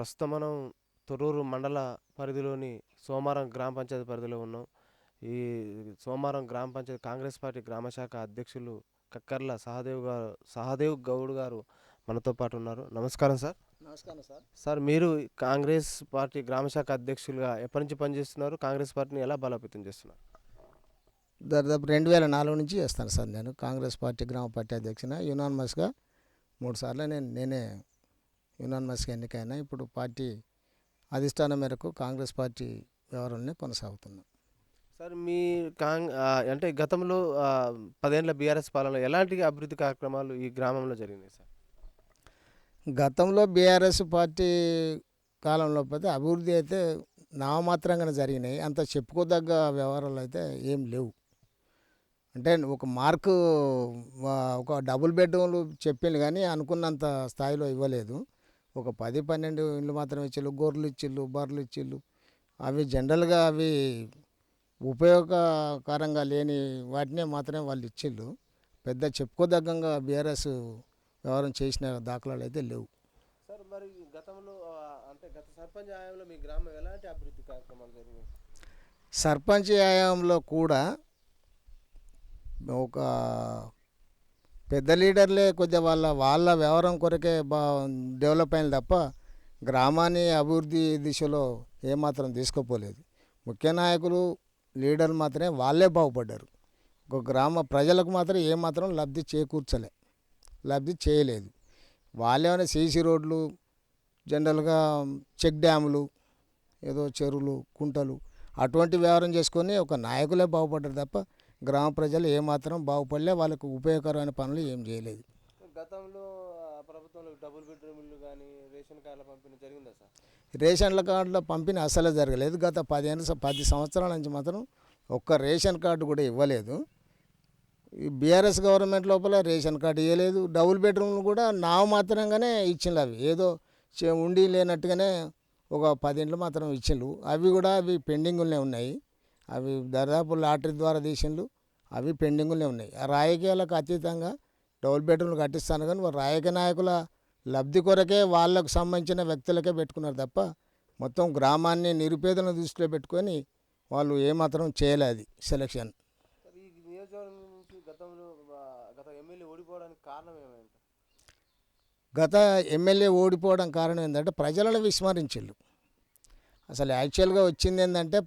ప్రస్తుతం మనం తొర్రూరు మండల పరిధిలోని సోమారం గ్రామ పంచాయతీ పరిధిలో ఉన్నాం. ఈ సోమారం గ్రామ పంచాయతీ కాంగ్రెస్ పార్టీ గ్రామ శాఖ అధ్యక్షులు కక్కర్ల సహదేవ్ గౌడ్ గారు మనతో పాటు ఉన్నారు. నమస్కారం సార్. నమస్కారం సార్. సార్, మీరు కాంగ్రెస్ పార్టీ గ్రామ శాఖ అధ్యక్షులుగా ఎప్పటి నుంచి పనిచేస్తున్నారు? కాంగ్రెస్ పార్టీని ఎలా బలోపేతం చేస్తున్నారు? దాదాపు 2004 నుంచి చేస్తాను సార్. నేను కాంగ్రెస్ పార్టీ గ్రామ పార్టీ అధ్యక్షున యునానిమస్గా 3 సార్లు నేనే యునానిమస్గా ఎన్నికైనా. ఇప్పుడు పార్టీ అధిష్టానం మేరకు కాంగ్రెస్ పార్టీ వ్యవహారంలో కొనసాగుతున్నాం. సార్, మీ అంటే గతంలో 10 ఏళ్ల బీఆర్ఎస్ పాలనలో ఎలాంటి అభివృద్ధి కార్యక్రమాలు ఈ గ్రామంలో జరిగినాయి సార్? గతంలో బీఆర్ఎస్ పార్టీ కాలంలో పోతే అభివృద్ధి అయితే నామమాత్రంగానే జరిగినాయి. అంత చెప్పుకోదగ్గ వ్యవహారాలు అయితే ఏం లేవు. అంటే ఒక మార్కు ఒక డబుల్ బెడ్రూమ్లు చెప్పిండు కానీ అనుకున్నంత స్థాయిలో ఇవ్వలేదు. ఒక 10-12 ఇళ్ళు మాత్రం ఇచ్చిళ్ళు. గొర్రెలు ఇచ్చిళ్ళు, బర్రెలు ఇచ్చిళ్ళు. అవి జనరల్గా అవి ఉపయోగకరంగా లేని వాటినే మాత్రమే వాళ్ళు ఇచ్చిళ్ళు. పెద్ద చెప్పుకోదగ్గంగా బీఆర్ఎస్ వ్యవహారం చేసిన దాఖలాలు అయితే లేవు. సార్, మరి గతంలో అంటే గత సర్పంచ్ హయాంలో మీ గ్రామం ఎలాంటి అభివృద్ధి కార్యక్రమాలు జరిగినాయి? సర్పంచ్ హయాంలో కూడా ఒక పెద్ద లీడర్లే కొద్దిగా వాళ్ళ వ్యవహారం కొరకే డెవలప్ అయింది తప్ప గ్రామాన్ని అభివృద్ధి దిశలో ఏమాత్రం తీసుకుపోలేదు. ముఖ్య నాయకులు లీడర్లు మాత్రమే వాళ్ళే బాగుపడ్డారు. ఒక గ్రామ ప్రజలకు మాత్రం ఏమాత్రం లబ్ధి చేయలేదు. వాళ్ళేమైనా సీసీ రోడ్లు, జనరల్గా చెక్ డ్యాములు, ఏదో చెరువులు, కుంటలు అటువంటి వ్యవహారం చేసుకొని ఒక నాయకులే బాగుపడ్డారు తప్ప గ్రామ ప్రజలు ఏమాత్రం బాగుపడలే. వాళ్ళకు ఉపయోగకరమైన పనులు ఏం చేయలేదు. గతంలో ప్రభుత్వంలో డబుల్ బెడ్రూమ్ ఇల్లు కానీ రేషన్ కార్డుల పంపిణీ జరిగిందా సార్? రేషన్ల కార్డుల పంపిణీ అసలే జరగలేదు. గత 10 సంవత్సరాల నుంచి మాత్రం ఒక్క రేషన్ కార్డు కూడా ఇవ్వలేదు. ఈ బీఆర్ఎస్ గవర్నమెంట్ లోపల రేషన్ కార్డు ఇవ్వలేదు. డబుల్ బెడ్రూమ్లు కూడా నామమాత్రంగానే ఇచ్చిండ్రు. అవి ఏదో ఉండి లేనట్టుగానే ఒక 10 ఇండ్లు మాత్రం ఇచ్చిండ్రు. అవి కూడా పెండింగులనే ఉన్నాయి. అవి దాదాపు లాటరీ ద్వారా తీసిండ్రు. అవి పెండింగులనే ఉన్నాయి. ఆ రాజకీయాలకు అతీతంగా డబుల్ బెడ్రూమ్లు కట్టిస్తాను కానీ రాజకీయ నాయకుల లబ్ధి కొరకే వాళ్ళకు సంబంధించిన వ్యక్తులకే పెట్టుకున్నారు తప్ప మొత్తం గ్రామాన్ని నిరుపేదలను దృష్టిలో పెట్టుకొని వాళ్ళు ఏమాత్రం చేయలేదు సెలక్షన్. ఈ నియోజకవర్గం నుంచి గత ఎమ్మెల్యే ఓడిపోవడానికి కారణం ఏమైంది? గత ఎమ్మెల్యే ఓడిపోవడం కారణం ఏంటంటే ప్రజలను విస్మరించిండు. అసలు యాక్చువల్గా వచ్చింది ఏంటంటే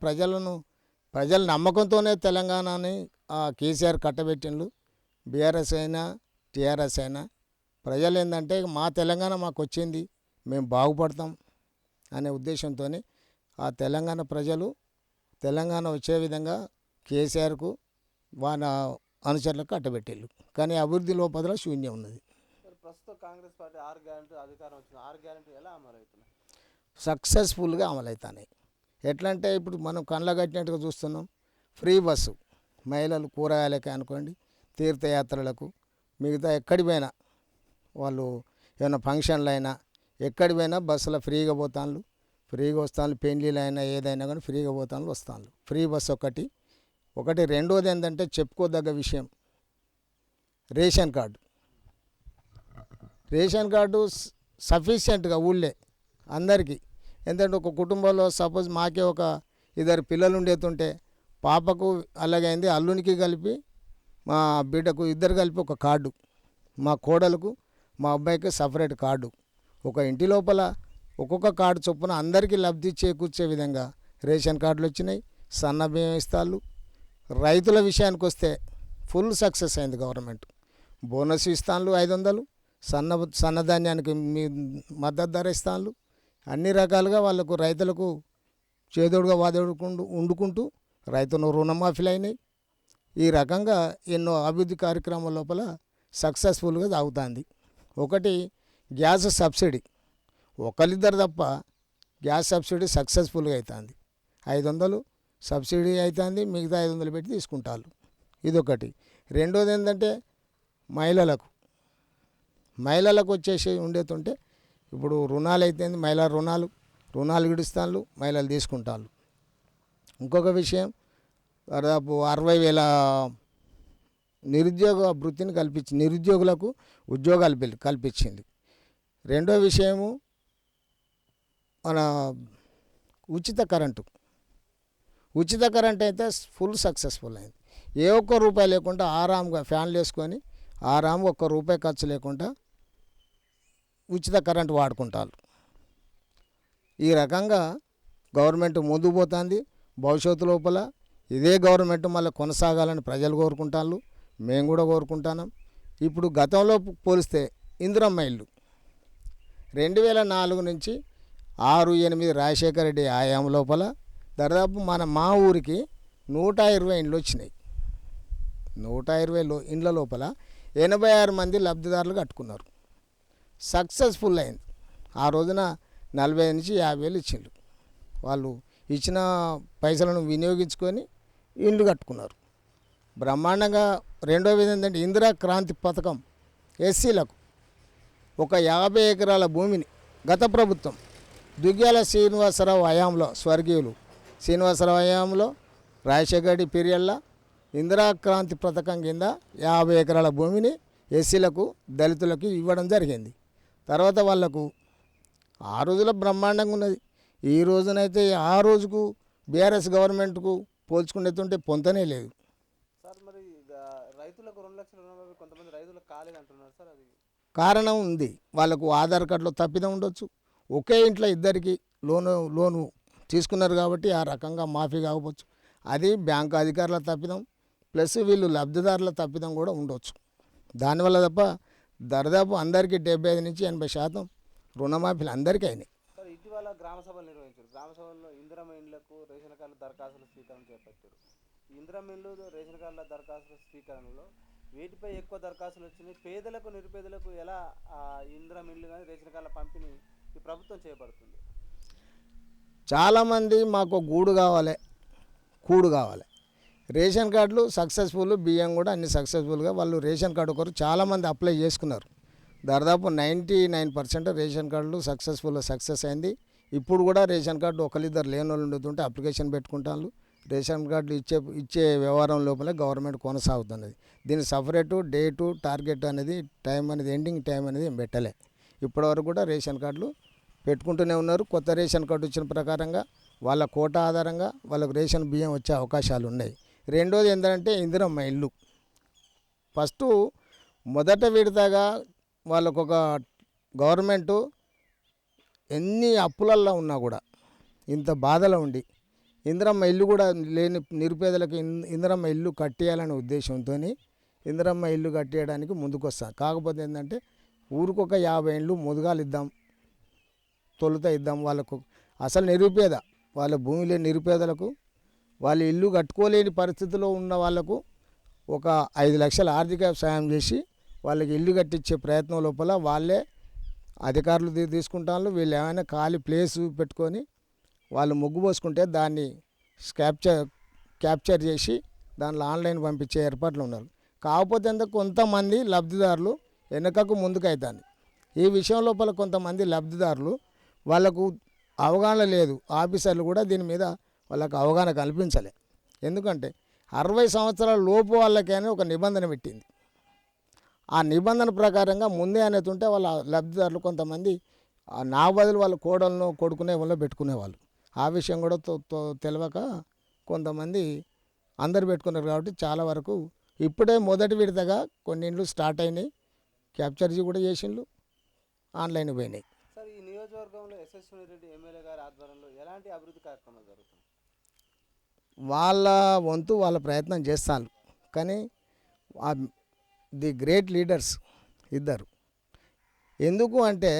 ప్రజల నమ్మకంతోనే తెలంగాణని కేసీఆర్ కట్టబెట్టిండు. బీఆర్ఎస్ అయినా టీఆర్ఎస్ అయినా ప్రజలు ఏంటంటే మా తెలంగాణ మాకు వచ్చింది, మేము బాగుపడతాం అనే ఉద్దేశంతో ఆ తెలంగాణ ప్రజలు తెలంగాణ వచ్చే విధంగా కేసీఆర్కు వాళ్ళ అనుచరులకు కట్టబెట్టిళ్ళు. కానీ అభివృద్ధి లోపల శూన్యం ఉన్నది. ప్రస్తుతం కాంగ్రెస్ పార్టీ 6 గ్యారెంటీ అధికారం వచ్చింది. 6 గ్యారెంటీ ఎలా అమలు అవుతున్నాయి? సక్సెస్ఫుల్గా అమలవుతున్నాయి. ఎట్లా అంటే ఇప్పుడు మనం కళ్ళ కట్టినట్టుగా చూస్తున్నాం. ఫ్రీ బస్సు మహిళలు కూరగాయలకే అనుకోండి, తీర్థయాత్రలకు, మిగతా ఎక్కడికి పోయినా వాళ్ళు ఏమైనా ఫంక్షన్లు అయినా ఎక్కడికి పోయినా బస్సులో ఫ్రీగా ఫ్రీగా వస్తాను. పెళ్ళిళ్ళు అయినా ఏదైనా కానీ ఫ్రీగా వస్తాను. ఫ్రీ బస్సు ఒకటి. రెండోది ఏంటంటే చెప్పుకోదగ్గ విషయం, రేషన్ కార్డు సఫిషియెంట్గా ఊళ్ళే అందరికీ. ఎందుకంటే ఒక కుటుంబంలో సపోజ్ మాకే ఒక 2 పిల్లలు ఉండేతుంటే పాపకు అలాగైంది, అల్లునికి కలిపి మా బిడ్డకు 2 కలిపి ఒక కార్డు, మా కోడలకు మా అబ్బాయికి సపరేట్ కార్డు. ఒక ఇంటి లోపల ఒక్కొక్క కార్డు చొప్పున అందరికీ లబ్ధి చేకూర్చే విధంగా రేషన్ కార్డులు వచ్చినాయి. సన్న బియ్యం ఇస్తాళ్ళు. రైతుల విషయానికి వస్తే ఫుల్ సక్సెస్ అయింది గవర్నమెంట్. బోనస్ ఇస్తాళ్ళు 500, సన్నధాన్యానికి మద్దతు ధర ఇస్తాళ్ళు. అన్ని రకాలుగా వాళ్ళకు రైతులకు చేదోడుగా వండుకుంటూ రైతును రుణమాఫీలు అయినాయి. ఈ రకంగా ఎన్నో అభివృద్ధి కార్యక్రమాల లోపల సక్సెస్ఫుల్గా సాగుతుంది. ఒకటి గ్యాస్ సబ్సిడీ, ఒకరిద్దరు తప్ప గ్యాస్ సబ్సిడీ సక్సెస్ఫుల్గా అవుతుంది. 500 సబ్సిడీ అవుతుంది, మిగతా 500 పెట్టి తీసుకుంటారు. ఇదొకటి. రెండోది ఏంటంటే మహిళలకు వచ్చేసి ఉండేతుంటే ఇప్పుడు రుణాలు అయితే మహిళా రుణాలు విడుస్తాను, మహిళలు తీసుకుంటారు. ఇంకొక విషయం, దాదాపు 60,000 నిరుద్యోగ వృత్తిని నిరుద్యోగులకు ఉద్యోగాలు కల్పించింది. రెండో విషయము మన ఉచిత కరెంటు అయితే ఫుల్ సక్సెస్ఫుల్ అయింది. ఏ ఒక్క రూపాయి లేకుండా ఆరాంగా ఫ్యాన్లు వేసుకొని ఆరాంగా ఒక్క రూపాయి ఖర్చు లేకుండా ఉచిత కరెంటు వాడుకుంటారు. ఈ రకంగా గవర్నమెంట్ ముందుకు పోతుంది. భవిష్యత్తు లోపల ఇదే గవర్నమెంట్ మళ్ళీ కొనసాగాలని ప్రజలు కోరుకుంటారు, మేము కూడా కోరుకుంటున్నాం. ఇప్పుడు గతంలో పోలిస్తే ఇందిరమ్మ ఇల్లు 2004 నుంచి 6-8 రాజశేఖర రెడ్డి ఆయామ లోపల దాదాపు మా ఊరికి 120 ఇండ్లు వచ్చినాయి. 120 ఇండ్ల లోపల 86 మంది లబ్ధిదారులు కట్టుకున్నారు. సక్సెస్ఫుల్ అయింది. ఆ రోజున 40 నుంచి 50 వేలు ఇచ్చిండ్రు. వాళ్ళు ఇచ్చిన పైసలను వినియోగించుకొని ఇండ్లు కట్టుకున్నారు బ్రహ్మాండంగా. రెండో విధం ఏంటంటే ఇందిరా క్రాంతి పథకం ఎస్సీలకు ఒక 50 ఎకరాల భూమిని గత ప్రభుత్వం దుగ్గ్యాల శ్రీనివాసరావు హయాంలో, స్వర్గీయులు శ్రీనివాసరావు హయాంలో రాజశేఖర రెడ్డి పీరియడ్లో ఇందిరా క్రాంతి పథకం కింద 50 ఎకరాల భూమిని ఎస్సీలకు దళితులకు ఇవ్వడం జరిగింది. తర్వాత వాళ్లకు ఆ రోజులో బ్రహ్మాండంగా ఉన్నది. ఈ రోజునైతే ఆ రోజుకు బీఆర్ఎస్ గవర్నమెంట్కు పోల్చుకునేస్తుంటే పొంతనే లేదు సార్. మరి రైతులకు 2 లక్షల రుణమాఫీ కొంతమంది రైతులకు కాలేదంటున్నారు సార్. అది కారణం ఉంది. వాళ్ళకు ఆధార్ కార్డులో తప్పిదం ఉండొచ్చు. ఒకే ఇంట్లో ఇద్దరికి లోను తీసుకున్నారు కాబట్టి ఆ రకంగా మాఫీ కాకపోవచ్చు. అది బ్యాంకు అధికారుల తప్పిదం ప్లస్ వీళ్ళు లబ్ధిదారుల తప్పిదం కూడా ఉండొచ్చు. దానివల్ల తప్ప దాదాపు అందరికీ 75 నుంచి 80% రుణమాఫీలు అందరికీ అయినాయి. సార్, ఇటీవల గ్రామ సభలు నిర్వహించారు. గ్రామ సభల్లో ఇందిరమ్మ ఇండ్లకు రేషన్ కార్డుల దరఖాస్తుల స్వీకరణ చేపట్టారు. ఇందిరమ్మ ఇండ్లు రేషన్ కార్డుల దరఖాస్తుల స్వీకరణలో వీటిపై ఎక్కువ దరఖాస్తులు వచ్చినాయి. పేదలకు నిరుపేదలకు ఎలా ఇందిరమ్మ ఇండ్లు కానీ రేషన్ కార్డుల పంపిణీ ఈ ప్రభుత్వం చేపడుతుంది? చాలామంది మాకు గూడు కావాలి, కూడు కావాలి. రేషన్ కార్డులు సక్సెస్ఫుల్, బియ్యం కూడా అన్ని సక్సెస్ఫుల్గా వాళ్ళు రేషన్ కార్డు ఒకరు చాలామంది అప్లై చేసుకున్నారు. దాదాపు 99% రేషన్ కార్డులు సక్సెస్ అయింది. ఇప్పుడు కూడా రేషన్ కార్డు ఒకరిద్దరు లేని వాళ్ళు ఉండుతుంటే అప్లికేషన్ పెట్టుకుంటాను. రేషన్ కార్డులు ఇచ్చే వ్యవహారం లోపల గవర్నమెంట్ కొనసాగుతున్నది. దీనికి సపరేటు డేటు టార్గెట్ అనేది టైం అనేది ఎండింగ్ టైం అనేది పెట్టలే. ఇప్పటివరకు కూడా రేషన్ కార్డులు పెట్టుకుంటూనే ఉన్నారు. కొత్త రేషన్ కార్డు వచ్చిన ప్రకారంగా వాళ్ళ కోటా ఆధారంగా వాళ్ళకు రేషన్ బియ్యం వచ్చే అవకాశాలు ఉన్నాయి. రెండోది ఏంటంటే ఇందిరమ్మ ఇల్లు. ఫస్టు మొదట విడతగా వాళ్ళకు ఒక గవర్నమెంటు ఎన్ని అప్పులల్లో ఉన్నా కూడా ఇంత బాధలో ఉండి ఇందిరమ్మ ఇల్లు కూడా లేని నిరుపేదలకు ఇందిరమ్మ ఇల్లు కట్టేయాలనే ఉద్దేశంతో ఇందిరమ్మ ఇల్లు కట్టేయడానికి ముందుకు వస్తాను. కాకపోతే ఏంటంటే ఊరికొక 50 ఇండ్లు ముదుగాలు ఇద్దాం, తొలుత ఇద్దాం. వాళ్ళకు అసలు నిరుపేద, వాళ్ళ భూమి లేని నిరుపేదలకు, వాళ్ళు ఇల్లు కట్టుకోలేని పరిస్థితిలో ఉన్న వాళ్ళకు ఒక 5 లక్షల ఆర్థిక సాయం చేసి వాళ్ళకి ఇల్లు కట్టించే ప్రయత్నం లోపల వాళ్ళే అధికారులు తీసుకుంటాను. వీళ్ళు ఏమైనా ఖాళీ ప్లేసు పెట్టుకొని వాళ్ళు ముగ్గు పోసుకుంటే దాన్ని క్యాప్చర్ చేసి దానిలో ఆన్లైన్ పంపించే ఏర్పాట్లు ఉన్నారు. కాకపోతే కొంతమంది లబ్ధిదారులు వెనకకు ముందుకు అవుతాను. ఈ విషయం లోపల కొంతమంది లబ్ధిదారులు వాళ్ళకు అవగాహన లేదు. ఆఫీసర్లు కూడా దీని మీద వాళ్ళకు అవగాహన కల్పించలే. ఎందుకంటే 60 సంవత్సరాల లోపు వాళ్ళకైనా ఒక నిబంధన పెట్టింది. ఆ నిబంధన ప్రకారంగా ముందే అనేది ఉంటే వాళ్ళ లబ్ధిదారులు కొంతమంది నా బదులు వాళ్ళ కోడలను కొడుకునే వాళ్ళు పెట్టుకునేవాళ్ళు. ఆ విషయం కూడా తెలియక కొంతమంది అందరు పెట్టుకున్నారు. కాబట్టి చాలా వరకు ఇప్పుడే మొదటి విడతగా కొన్ని ఇండ్లు స్టార్ట్ అయినాయి. క్యాప్చర్ కూడా చేసిండ్లు, ఆన్లైన్ పోయినాయి. సార్, ఈ నియోజకవర్గంలో యశస్విని రెడ్డి ఎమ్మెల్యే గారి ఆధ్వర్యంలో ఎలాంటి అభివృద్ధి కార్యక్రమాలు జరుగుతుంది? వాళ్ళ వంతు వాళ్ళ ప్రయత్నం చేస్తాను. కానీ ది గ్రేట్ లీడర్స్ ఇద్దరు. ఎందుకు అంటే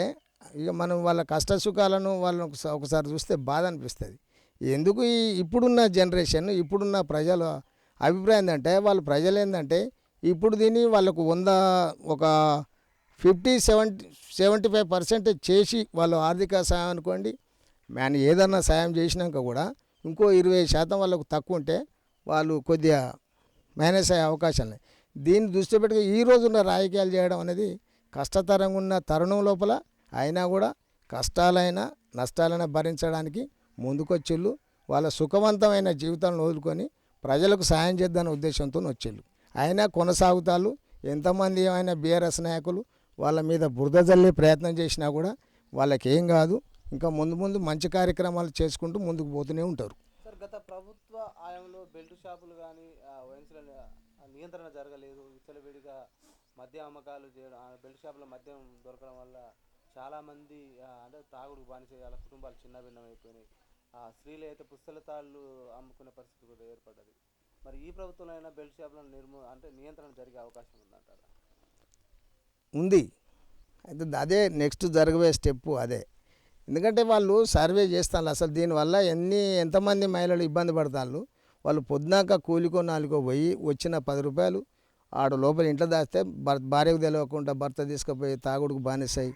ఇక మనం వాళ్ళ కష్ట సుఖాలను వాళ్ళను ఒకసారి చూస్తే బాధ అనిపిస్తుంది. ఎందుకు ఇప్పుడున్న జనరేషన్, ఇప్పుడున్న ప్రజల అభిప్రాయం ఏంటంటే వాళ్ళ ప్రజలు ఏంటంటే ఇప్పుడు దీన్ని వాళ్ళకు ఒక 50-75% చేసి వాళ్ళు ఆర్థిక సాయం అనుకోండి, మనం ఏదన్నా సాయం చేసినాక కూడా ఇంకో 20% వాళ్ళకు తక్కువ ఉంటే వాళ్ళు కొద్దిగా మేనేజ్ అయ్యే అవకాశాలు ఉన్నాయి. దీన్ని దృష్టి పెట్టుకు ఈ రోజున్న రాజకీయాలు చేయడం అనేది కష్టతరంగా ఉన్న తరుణం లోపల అయినా కూడా కష్టాలైనా నష్టాలైనా భరించడానికి ముందుకొచ్చిళ్ళు. వాళ్ళ సుఖవంతమైన జీవితాలను వదులుకొని ప్రజలకు సాయం చేద్దానే ఉద్దేశంతో వచ్చిళ్ళు. అయినా కొనసాగుతారు. ఎంతమంది ఏమైనా బీఆర్ఎస్ నాయకులు వాళ్ళ మీద బురద జల్లే ప్రయత్నం చేసినా కూడా వాళ్ళకి ఏం కాదు. ఇంకా ముందు ముందు మంచి కార్యక్రమాలు చేసుకుంటూ ముందుకు పోతూనే ఉంటారు. సార్, గత ప్రభుత్వ హయాంలో బెల్ట్ షాపులు కానీ వైన్స్ల నియంత్రణ జరగలేదు. విచ్చలవిడిగా మద్య అమ్మకాలు చేయడం, బెల్ట్ షాపుల మద్యం దొరకడం వల్ల చాలామంది అంటే తాగుడు బానిస వాళ్ళ కుటుంబాలు చిన్నభిన్నం అయిపోయినాయి. స్త్రీలు అయితే పుస్తలతాళ్ళు అమ్ముకునే పరిస్థితి కూడా ఏర్పడ్డది. మరి ఈ ప్రభుత్వంలో అయినా బెల్ట్ షాపులను అంటే నియంత్రణ జరిగే అవకాశం ఉందంటారా? ఉంది. అయితే అదే నెక్స్ట్ జరగబోయే స్టెప్ అదే. ఎందుకంటే వాళ్ళు సర్వే చేస్తారు అసలు దీనివల్ల ఎంతమంది మహిళలు ఇబ్బంది పడతారు. వాళ్ళు పొద్దునాక కూలికో నాలుగో పోయి వచ్చిన 10 రూపాయలు ఆడ లోపల ఇంట్లో దాస్తే భార్యకు తెలియకుండా భర్త తీసుకుపోయి తాగుడుకు బానిసాయి.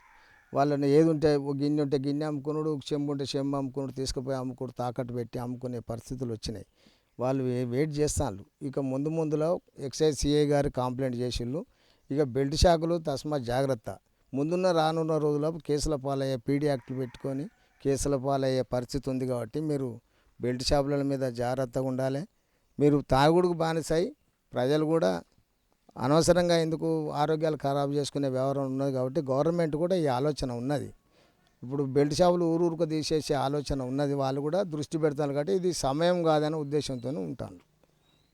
వాళ్ళని ఏది ఉంటే గిన్నె ఉంటే గిన్నె అమ్ముకున్నాడు, చెంబు ఉంటే చెంబు అమ్ముకున్నాడు, తీసుకుపోయి అమ్ముకుడు తాకట్టు పెట్టి అమ్ముకునే పరిస్థితులు వచ్చినాయి. వాళ్ళు వెయిట్ చేస్తాను. ఇక ముందులో ఎక్సైజ్ సిఐ గారు కంప్లైంట్ చేసిళ్ళు. ఇక బెల్ట్ షాకులు తస్మాత్ జాగ్రత్త. రానున్న రోజుల్లో కేసుల పాలయ్యే పీడీ యాక్ట్లు పెట్టుకొని కేసుల పాలయ్యే పరిస్థితి ఉంది. కాబట్టి మీరు బెల్ట్ షాపుల మీద జాగ్రత్తగా ఉండాలి. మీరు తాగుడుకు బానిసాయి ప్రజలు కూడా అనవసరంగా ఎందుకు ఆరోగ్యాలు ఖరాబు చేసుకునే వ్యవహారం ఉన్నది. కాబట్టి గవర్నమెంట్ కూడా ఈ ఆలోచన ఉన్నది. ఇప్పుడు బెల్ట్ షాపులు ఊరూరుకు తీసేసే ఆలోచన ఉన్నది. వాళ్ళు కూడా దృష్టి పెడతారు. కాబట్టి ఇది సమయం కాదనే ఉద్దేశంతో ఉంటాను.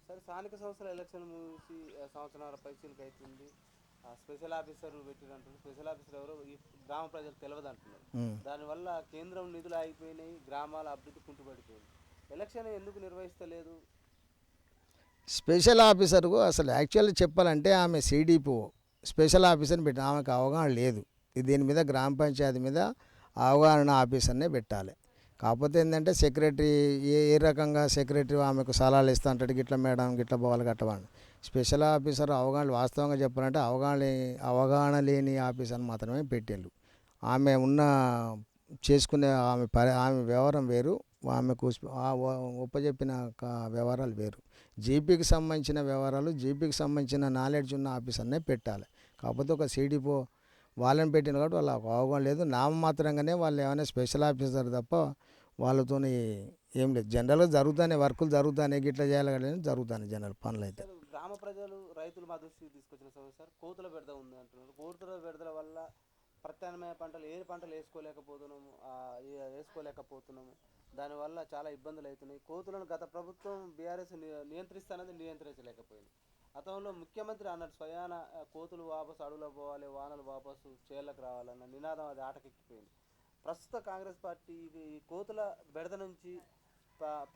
సరే, స్థానిక సంస్థల ఎలక్షన్ ముగిసి సంవత్సరాల పైసలకి అవుతుంది. స్పెషల్ ఆఫీసర్ పెట్టినట్టు స్పెషల్ ఆఫీసర్ ఎవరో ఈ గ్రామ ప్రజలకు తెలియదు అంటున్నారు. దానివల్ల కేంద్రం నిధులు ఆగిపోయినాయి, గ్రామాల అభివృద్ధి కుంటుపడిపోయింది. ఎలక్షన్ ఎందుకు నిర్వహిస్తలేదు? స్పెషల్ ఆఫీసర్కు అసలు యాక్చువల్లీ చెప్పాలంటే ఆమె సిడిపో స్పెషల్ ఆఫీసర్ని పెట్టి ఆమెకు అవగాహన లేదు. దీని మీద గ్రామ పంచాయతీ మీద అవగాహన ఆఫీసర్నే పెట్టాలి. కాకపోతే ఏంటంటే సెక్రటరీ ఏ రకంగా సెక్రటరీ ఆమెకు సలహాలు ఇస్తూ అంటాడు, గిట్ల మేడం గిట్ల పోవాలి గట్టవాడు. స్పెషల్ ఆఫీసర్ అవగాహన వాస్తవంగా చెప్పాలంటే అవగాహన లేని ఆఫీసర్ని మాత్రమే పెట్టిండు. ఆమె చేసుకునే ఆమె వ్యవహారం వేరు, ఆమెకు ఒప్పజెప్పిన వ్యవహారాలు వేరు. జీపీకి సంబంధించిన వ్యవహారాలు, జీపీకి సంబంధించిన నాలెడ్జ్ ఉన్న ఆఫీసర్నే పెట్టాలి. కాకపోతే ఒక సిడిపో వాళ్ళని పెట్టిన కాబట్టి వాళ్ళ అవగాహన లేదు. నామమాత్రంగానే వాళ్ళు ఏమైనా స్పెషల్ ఆఫీసర్ తప్ప వాళ్ళతో ఏం లేదు. జనరల్గా జరుగుతానే వర్కులు జరుగుతానే గిట్లా చేయాలి కానీ జరుగుతానే జనరల్ పనులు అయితే. గ్రామ ప్రజలు రైతులు మా దృష్టికి తీసుకొచ్చిన సమస్య సార్, కోతుల బెడద ఉంది అంటున్నారు. కోతుల బెడదల వల్ల ప్రత్యామ్నాయ పంటలు పంటలు వేసుకోలేకపోతున్నాము. దానివల్ల చాలా ఇబ్బందులు అవుతున్నాయి. కోతులను గత ప్రభుత్వం బీఆర్ఎస్ నియంత్రిస్తానని నియంత్రించలేకపోయింది. గతంలో ముఖ్యమంత్రి అన్నట్టు స్వయాన కోతులు వాపసు అడవులో పోవాలి, వానలు వాపసు చేళ్లకు రావాలన్న నినాదం అది ఆటకెక్కిపోయింది. ప్రస్తుత కాంగ్రెస్ పార్టీ ఈ కోతుల బెడద నుంచి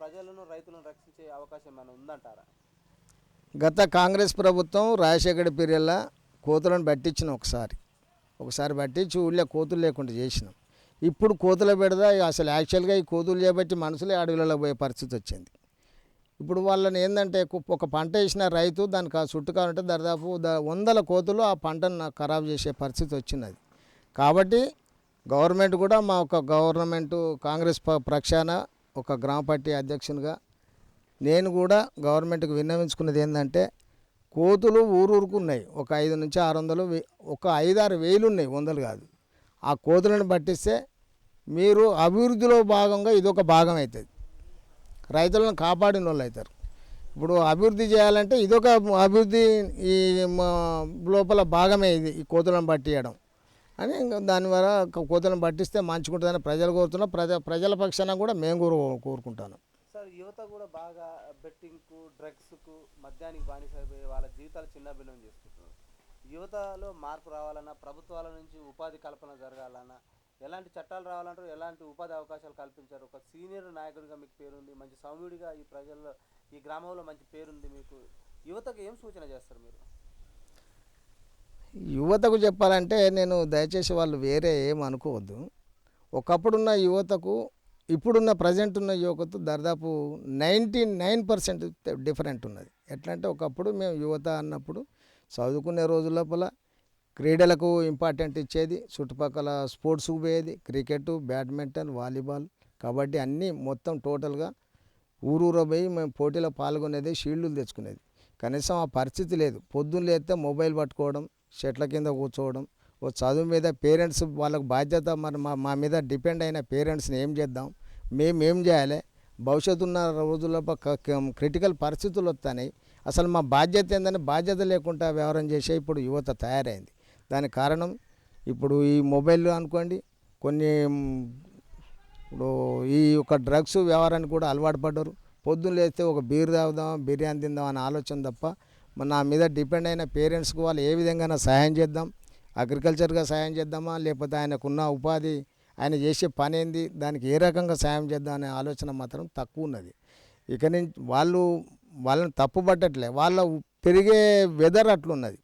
ప్రజలను రైతులను రక్షించే అవకాశం ఏమైనా ఉందంటారా? గత కాంగ్రెస్ ప్రభుత్వం రాజశేఖర పీరియడ్లో కోతులను పట్టించిన ఒకసారి పట్టించి ఊళ్ళో కోతులు లేకుండా చేసినాం. ఇప్పుడు కోతుల బెడద అసలు యాక్చువల్గా ఈ కోతులు చేపట్టి మనుషులే అడవులలో పోయే పరిస్థితి వచ్చింది. ఇప్పుడు వాళ్ళని ఏంటంటే ఒక పంట వేసిన రైతు దానికి చుట్టూ కావాలంటే దాదాపు 100 కోతులు ఆ పంటను ఖరాబు చేసే పరిస్థితి వచ్చినది. కాబట్టి గవర్నమెంట్ కూడా కాంగ్రెస్ పక్షాన ఒక గ్రామ పార్టీ అధ్యక్షునిగా నేను కూడా గవర్నమెంట్కి విన్నవించుకున్నది ఏంటంటే, కోతులు ఊరూరుకు ఉన్నాయి. ఒక 5 నుంచి 600 ఒక 5-6 వేలు ఉన్నాయి, 100 కాదు. ఆ కోతులను పట్టిస్తే మీరు అభివృద్ధిలో భాగంగా ఇదొక భాగం అవుతుంది. రైతులను కాపాడిన వాళ్ళు అవుతారు. ఇప్పుడు అభివృద్ధి చేయాలంటే ఇదొక అభివృద్ధి ఈ లోపల భాగమే ఇది, ఈ కోతులను పట్టియడం అని. దానివల్ల కోతులను పట్టిస్తే మంచుకుంటుందని ప్రజలు కోరుతున్నారు. ప్రజల పక్షాన కూడా మేము కోరుకుంటాను. సార్, యువత కూడా బాగా బెట్టింగ్కు, డ్రగ్స్కు, మద్యానికి బానిసైపోయి వాళ్ళ జీవితాలు చిన్నభిన్నం చేసుకుంటున్నారు. యువతలో మార్పు రావాలన్నా, ప్రభుత్వాల నుంచి ఉపాధి కల్పన జరగాలన్నా ఎలాంటి చట్టాలు రావాలంటారు, ఎలాంటి ఉపాధి అవకాశాలు కల్పించారు? ఒక సీనియర్ నాయకుడిగా మీకు పేరుంది, మంచి సౌమ్యుడిగా ఈ ప్రజల్లో ఈ గ్రామంలో మంచి పేరుంది మీకు. యువతకు ఏం సూచన చేస్తారు మీరు? యువతకు చెప్పాలంటే నేను దయచేసి వాళ్ళు వేరే ఏం అనుకోవద్దు. ఒకప్పుడున్న యువతకు ఇప్పుడున్న ప్రజెంట్ ఉన్న యువతకు దాదాపు 99% డిఫరెంట్ ఉన్నది. ఎట్లా అంటే ఒకప్పుడు మేము యువత అన్నప్పుడు చదువుకునే రోజుల లోపల క్రీడలకు ఇంపార్టెంట్ ఇచ్చేది, చుట్టుపక్కల స్పోర్ట్స్కు పోయేది, క్రికెట్, బ్యాడ్మింటన్, వాలీబాల్, కబడ్డీ అన్నీ మొత్తం టోటల్గా ఊరూర పోయి మేము పోటీలో పాల్గొనేది, షీల్డ్లు తెచ్చుకునేది. కనీసం ఆ పరిస్థితి లేదు. పొద్దున్న లేస్తే మొబైల్ పట్టుకోవడం, చెట్ల కింద కూర్చోవడం. ఓ చదువు మీద పేరెంట్స్ వాళ్ళకు బాధ్యత, మరి మా మీద డిపెండ్ అయిన పేరెంట్స్ని ఏం చేద్దాం, మేమేం చేయాలి, భవిష్యత్తు ఉన్న రోజుల్లో క్రిటికల్ పరిస్థితులు వస్తున్నాయి. అసలు మా బాధ్యత ఏందని బాధ్యత లేకుండా వ్యవహారం చేసే ఇప్పుడు యువత తయారైంది. దానికి కారణం ఇప్పుడు ఈ మొబైల్ అనుకోండి, కొన్ని ఇప్పుడు ఈ యొక్క డ్రగ్స్ వ్యవహారానికి కూడా అలవాటు పడ్డారు. పొద్దున్న లేస్తే ఒక బీర్ తాగుదాం, బిర్యానీ తిందాం అనే ఆలోచన తప్ప నా మీద డిపెండ్ అయిన పేరెంట్స్కి వాళ్ళు ఏ విధంగా సహాయం చేద్దాం, అగ్రికల్చర్గా సహాయం చేద్దామా, లేకపోతే ఆయనకున్న ఉపాధి, ఆయన చేసే పని ఏంది, దానికి ఏ రకంగా సాయం చేద్దాం అనే ఆలోచన మాత్రం తక్కువ ఉన్నది. ఇక నుంచి వాళ్ళని తప్పు పట్టట్లే, వాళ్ళ పెరిగే వెదర్ అట్లున్నది.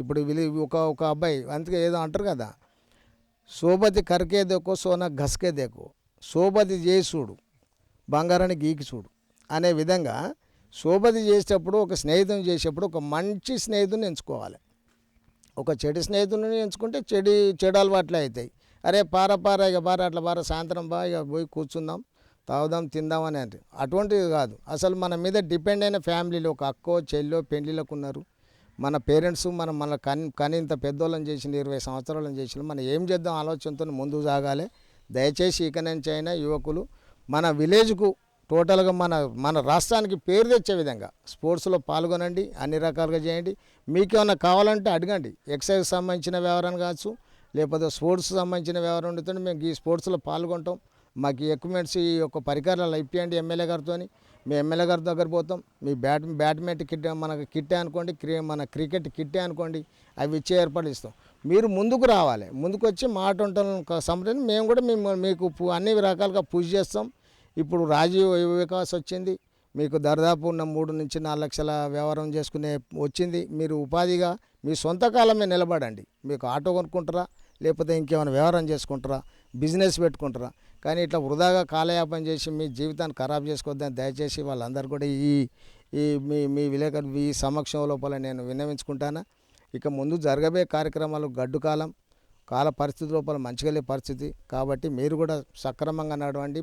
ఇప్పుడు ఒక అబ్బాయి అందుకే ఏదో అంటారు కదా, సోబతి కరికే దేకో సోనా ఘస్కే దేకో, సోబతి చేసి చూడు బంగారాన్ని గీకి చూడు అనే విధంగా సోబతి చేసేటప్పుడు, ఒక స్నేహితుని చేసేటప్పుడు ఒక మంచి స్నేహితుని ఎంచుకోవాలి. ఒక చెడు స్నేహితుని ఎంచుకుంటే చెడు అలవాట్లే అవుతాయి. అరే పార ఇక అట్లా సాయంత్రం ఇక పోయి కూర్చుందాం, తాగుదాం, తిందాం అని అంటే అటువంటిది కాదు. అసలు మన మీద డిపెండ్ అయిన ఫ్యామిలీలో ఒక అక్కో చెల్లో పెండ్లిలకు ఉన్నారు. మన పేరెంట్స్ మన కని ఇంత పెద్దోళ్ళని చేసిన 20 సంవత్సరాలను చేసిన మనం ఏం చేద్దాం ఆలోచనతో ముందుకు సాగాలి. దయచేసి ఇక నుంచి అయినా యువకులు మన విలేజ్కు టోటల్గా మన రాష్ట్రానికి పేరు తెచ్చే విధంగా స్పోర్ట్స్లో పాల్గొనండి, అన్ని రకాలుగా చేయండి. మీకేమైనా కావాలంటే అడగండి. ఎక్సైజ్ సంబంధించిన వ్యవహారం కావచ్చు, లేకపోతే స్పోర్ట్స్ సంబంధించిన వ్యవహారం ఉంటుంటే మేము ఈ స్పోర్ట్స్లో పాల్గొంటాం, మాకు ఈ ఎక్విప్మెంట్స్ ఈ యొక్క పరికరాలు ఇప్పియండి ఎమ్మెల్యే గారితో. మీ ఎమ్మెల్యే గారి దగ్గర పోతాం. మీ బ్యాడ్మింటన్ కిట్ మనకు కిట్టే అనుకోండి, మన క్రికెట్ కిట్టే అనుకోండి, అవి ఇచ్చే ఏర్పాట్లు ఇస్తాం. మీరు ముందుకు రావాలి. ముందుకు వచ్చి మాట సంప్రదించి మేము కూడా మీకు అన్ని రకాలుగా పుష్ చేస్తాం. ఇప్పుడు రాజీవ్ వికాస్ వచ్చింది, మీకు దాదాపు ఉన్న 3 నుంచి 4 లక్షల వ్యవహారం చేసుకునే వచ్చింది. మీరు ఉపాధిగా మీ సొంత కాలమే నిలబడండి. మీకు ఆటో కొనుక్కుంటారా, లేకపోతే ఇంకేమైనా వ్యవహారం చేసుకుంటారా, బిజినెస్ పెట్టుకుంటారా, కానీ ఇట్లా వృధాగా కాలయాపన చేసి మీ జీవితాన్ని ఖరాబ్ చేసుకోవద్దని దయచేసి వాళ్ళందరూ కూడా మీ విలేకరు ఈ సమక్షం లోపల నేను విన్నవించుకుంటాను. ఇక ముందు జరగబోయే కార్యక్రమాలు గడ్డు కాల పరిస్థితి లోపల మంచిగా పరిస్థితి కాబట్టి మీరు కూడా సక్రమంగా నడవండి.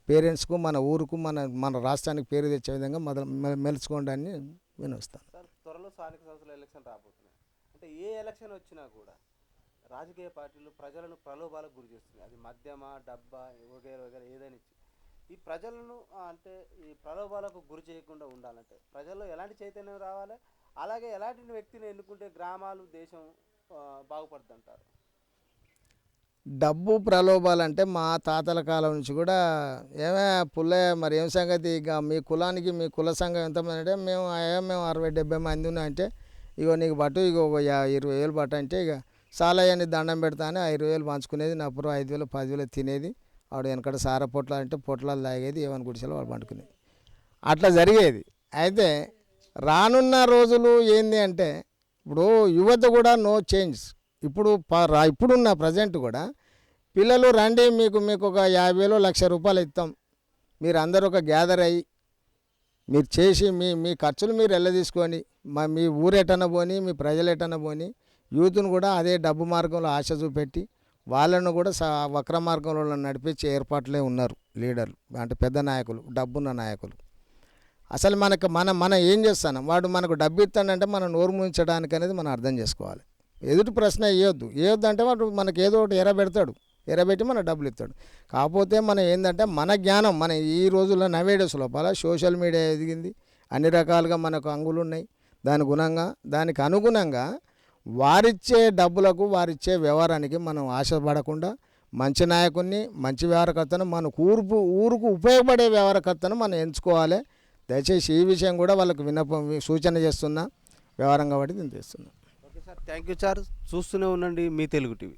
పేరెంట్స్కు, మన ఊరుకు, మన రాష్ట్రానికి పేరు తెచ్చే విధంగా మెలుచుకోండి అని వినిస్తాను. సార్, త్వరలో స్థానిక సంస్థల ఎలక్షన్ రాబోతున్నాయి. అంటే ఏ ఎలక్షన్ వచ్చినా కూడా రాజకీయ పార్టీలు ప్రజలను ప్రలోభాలకు గురి చేస్తున్నాయి. అది మద్యమా, డబ్బా, వగేర ఏదైనా ఇచ్చి ఈ ప్రజలను అంటే ఈ ప్రలోభాలకు గురి చేయకుండా ఉండాలంటే ప్రజల్లో ఎలాంటి చైతన్యం రావాలి, అలాగే ఎలాంటి వ్యక్తిని ఎన్నుకుంటే గ్రామాలు, దేశం బాగుపడుతుంది అంటారు? డబ్బు ప్రలోభాలంటే మా తాతల కాలం నుంచి కూడా పుల్లయ్య మరి ఏం సంగతి, ఇక మీ కులానికి మీ కుల సంఘం ఎంతమంది అంటే మేము 60-70 మంది ఉన్నా అంటే ఇగో నీకు బట్టు ఇగో 20,000 బట్ట అంటే ఇక సాలయ్యని దండం పెడతా అని 5,000 పంచుకునేది. నా అప్పుడు 5,000 10,000 తినేది. ఆవిడ వెనకడ సార పొట్లాలు అంటే పొట్లాలు తాగేది, ఏమని గుడిసెలో వాళ్ళు పండుకునేది. అట్లా జరిగేది. అయితే రానున్న రోజులు ఏంది అంటే ఇప్పుడు యువత కూడా నో చేంజ్. ఇప్పుడున్న ప్రజెంట్ కూడా పిల్లలు రండి, మీకు ఒక 50,000 1,00,000 ఇస్తాం, మీరు అందరూ ఒక గ్యాదర్ అయ్యి మీరు చేసి మీ ఖర్చులు మీరు తీసుకొని మీ ఊరు ఎటన్నా పోని, మీ ప్రజలు ఎటన్నా పోని, యూత్ను కూడా అదే డబ్బు మార్గంలో ఆశ చూపెట్టి వాళ్ళను కూడా వక్ర మార్గంలో నడిపించే ఏర్పాట్లే ఉన్నారు లీడర్లు, అంటే పెద్ద నాయకులు, డబ్బున్న నాయకులు. అసలు మనం ఏం చేస్తాం, వాడు మనకు డబ్బు ఇస్తాడంటే మనం నోరు ముంచడానికి అనేది మనం అర్థం చేసుకోవాలి. ఎదుటి ప్రశ్న వేయొద్దు అంటే వాడు మనకి ఏదో ఒకటి ఎరబెట్టి మన డబ్బులు ఇస్తాడు. కాకపోతే మనం ఏంటంటే మన జ్ఞానం, మన ఈ రోజుల్లో నవేడేస్ లోపల సోషల్ మీడియా ఎదిగింది, అన్ని రకాలుగా మనకు అంగులు ఉన్నాయి. దానికి అనుగుణంగా వారిచ్చే డబ్బులకు, వారిచ్చే వ్యవహారానికి మనం ఆశపడకుండా మంచి నాయకుడిని, మంచి వ్యవహారకర్తను, మనకు ఊరుకు ఉపయోగపడే వ్యవహారకర్తను మనం ఎంచుకోవాలి. దయచేసి ఈ విషయం కూడా వాళ్ళకు సూచన చేస్తున్నా, వ్యవహారం కాబట్టి నేను చేస్తున్నా. Okay sir, thank you sir. చూస్తూనే ఉండండి మీ తెలుగు టీవీ.